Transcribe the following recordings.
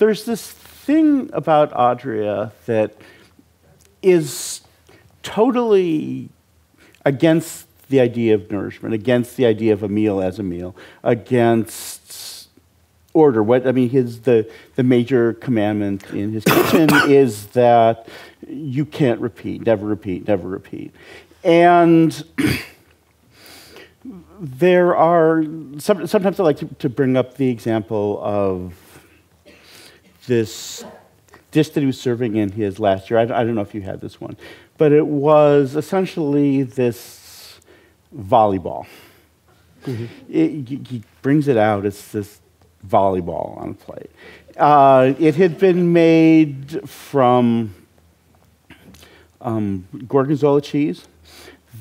there's this thing about Adrià that is totally against the idea of nourishment, against the idea of a meal as a meal, against order. The major commandment in his kitchen is that you can't repeat, never repeat, never repeat. And there are, sometimes I like to bring up the example of this dish that he was serving in his last year. I don't know if you had this one, but it was essentially this volleyball. Mm-hmm. He brings it out, it's this volleyball on a plate. It had been made from gorgonzola cheese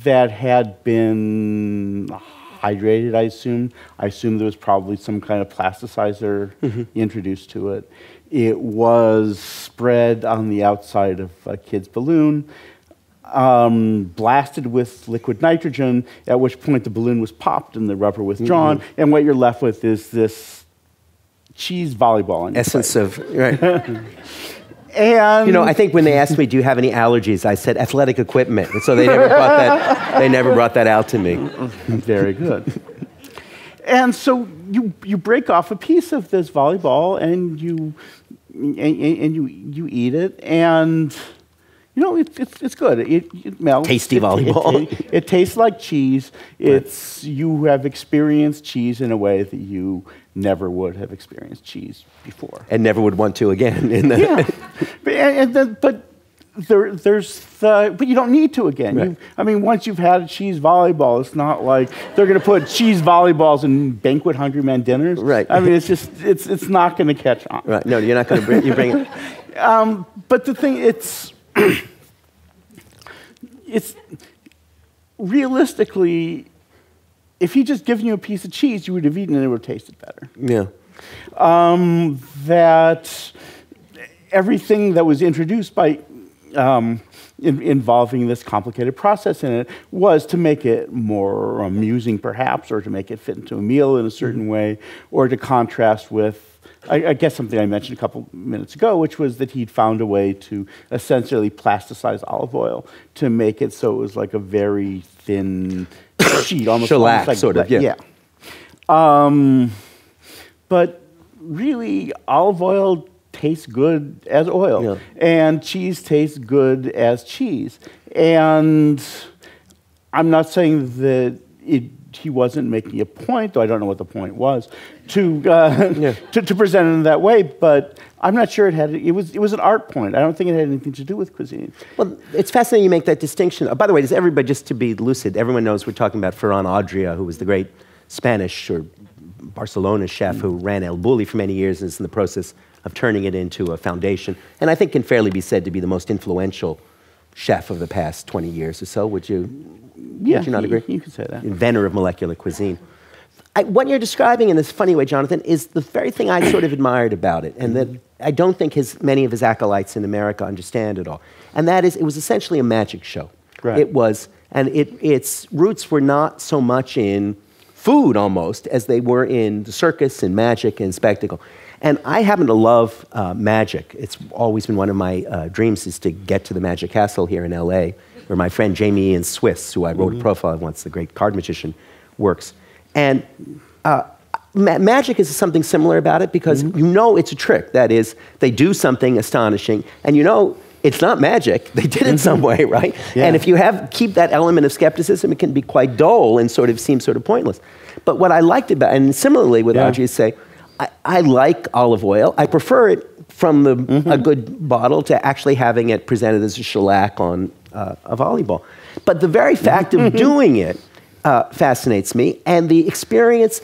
that had been hydrated, I assume. I assume there was probably some kind of plasticizer introduced to it. It was spread on the outside of a kid's balloon, blasted with liquid nitrogen, at which point the balloon was popped and the rubber withdrawn, and what you're left with is this cheese volleyball. On Essence of, right. And you know, I think when they asked me, do you have any allergies, I said athletic equipment. And so they never brought that, they never brought that out to me. Very good. And so you break off a piece of this volleyball and you eat it, and you know it's good. It melts. Tasty volleyball. It tastes like cheese. You have experienced cheese in a way that you never would have experienced cheese before, and never would want to again. But you don't need to again. Right. I mean, once you've had a cheese volleyball, it's not like they're going to put cheese volleyballs in banquet hungry men dinners. Right. I mean, it's not going to catch on. Right. No, you're not going to bring it. But the thing, it's realistically, if he just given you a piece of cheese, you would have eaten it and it would have tasted better. Yeah. That everything that was introduced by involving this complicated process in it was to make it more amusing, perhaps, or to make it fit into a meal in a certain way, or to contrast with, I guess, something I mentioned a couple minutes ago, which was that he'd found a way to essentially plasticize olive oil to make it so it was like a very thin sheet, almost shellac, like sort of, yeah. But really, olive oil tastes good as oil, and cheese tastes good as cheese. And I'm not saying that he wasn't making a point, though I don't know what the point was, to present it in that way, but I'm not sure it was an art point. I don't think it had anything to do with cuisine. Well, it's fascinating you make that distinction. By the way, does everybody, just to be lucid, everyone knows we're talking about Ferran Adrià, who was the great Spanish or Barcelona chef who ran El Bulli for many years and is in the process of turning it into a foundation, and I think can fairly be said to be the most influential chef of the past 20 years or so. Would you not agree? You could say that. Inventor of molecular cuisine. What you're describing in this funny way, Jonathan, is the very thing I sort of admired about it, and that I don't think many of his acolytes in America understand at all. And that is, it was essentially a magic show. Right. It was, and its roots were not so much in food almost as they were in the circus and magic and spectacle. And I happen to love magic. It's always been one of my dreams is to get to the Magic Castle here in LA, where my friend Jamie Ian Swiss, who I wrote a profile of once, the great card magician, works. And magic is something similar about it because you know it's a trick. That is, they do something astonishing, and you know it's not magic. They did it some way, right? Yeah. And if you keep that element of skepticism, it can be quite dull and sort of seem sort of pointless. But what I liked about, and similarly with Adrià, say, I like olive oil. I prefer it from a good bottle to actually having it presented as a shellac on a volleyball. But the very fact of doing it fascinates me, and the experience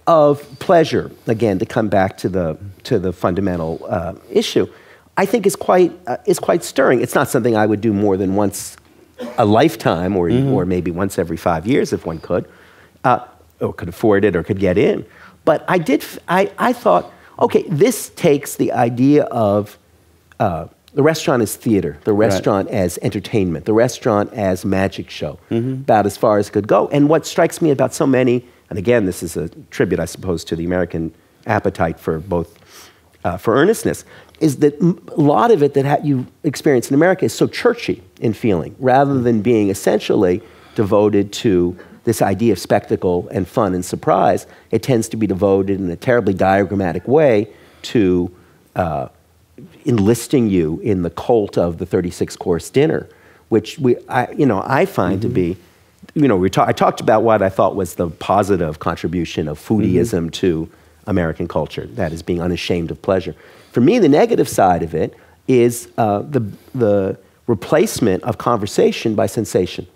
of pleasure, again, to come back to the fundamental issue, I think is quite stirring. It's not something I would do more than once a lifetime, or maybe once every 5 years if one could, or could afford it or could get in. But I thought, okay, this takes the idea of the restaurant as theater, the restaurant as entertainment, the restaurant as magic show, about as far as it could go. And what strikes me about so many, and again, this is a tribute, I suppose, to the American appetite for both for earnestness, is that a lot of it that you experience in America is so churchy in feeling, rather than being essentially devoted to this idea of spectacle and fun and surprise. It tends to be devoted in a terribly diagrammatic way to enlisting you in the cult of the 36-course dinner, which I find to be, I talked about what I thought was the positive contribution of foodieism to American culture, that is being unashamed of pleasure. For me, the negative side of it is the replacement of conversation by sensation.